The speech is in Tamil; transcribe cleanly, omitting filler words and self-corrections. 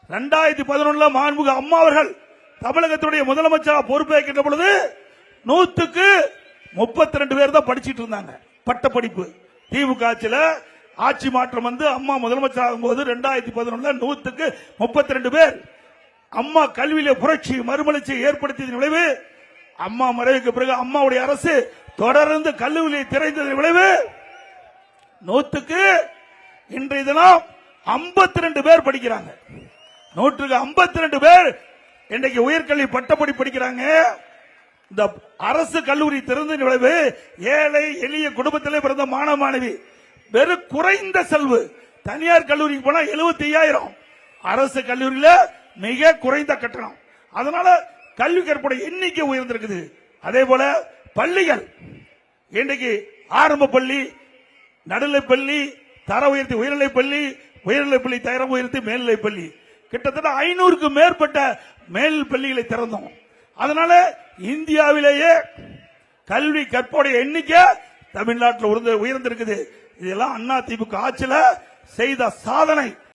2011 மாண்புமிகு அம்மா அவர்கள் தமிழகத்துடைய முதலமைச்சராக பொறுப்பேற்கின்ற பொழுது 100க்கு 32 பேர் தான் படிச்சிட்டு இருந்தாங்க பட்ட படிப்பு. திமுக ஆட்சியில் ஆட்சி மாற்றம் வந்து அம்மா முதலமைச்சராகும் போது 2011 100க்கு 32 பேர். அம்மா கல்வியில புரட்சி மறுமலர்ச்சியை ஏற்படுத்தியதன் விளைவு, அம்மா மறைவுக்கு பிறகு அம்மாவுடைய அரசு தொடர்ந்து கல்லூரியை திறந்ததன் விளைவு 100க்கு இன்றைய தினம் 52 பேர் படிக்கிறாங்க. 100க்கு 52 பேர் இன்றைக்கு உயர்கல்வி பட்டப்படி படிக்கிறாங்க. இந்த அரசு கல்லூரி திறந்த விளைவு ஏழை எளிய குடும்பத்திலே பிறந்த மாணவ மாணவி வெறும் குறைந்த செல்வு. தனியார் கல்லூரிக்கு போனா 75,000, அரசு கல்லூரியில மிக குறைந்த கட்டணம். அதனால கல்வி கற்புடைய எண்ணிக்கை உயர்ந்திருக்குது. அதே போல பள்ளிகள் இன்றைக்கு ஆரம்ப பள்ளி, நடுநிலைப் பள்ளி, தர உயர்த்தி உயர்நிலைப் பள்ளி, உயர்நிலைப் பள்ளி தரம் உயர்த்தி மேல்நிலைப் பள்ளி, கிட்டத்தட்ட 500க்கு மேற்பட்ட மேல் பள்ளிகளை திறந்தோம். அதனால இந்தியாவிலேயே கல்வி கற்போடைய எண்ணிக்கை தமிழ்நாட்டில் உயர்ந்திருக்குது. இதெல்லாம் அண்ணா திமுக ஆட்சியில் செய்த சாதனை.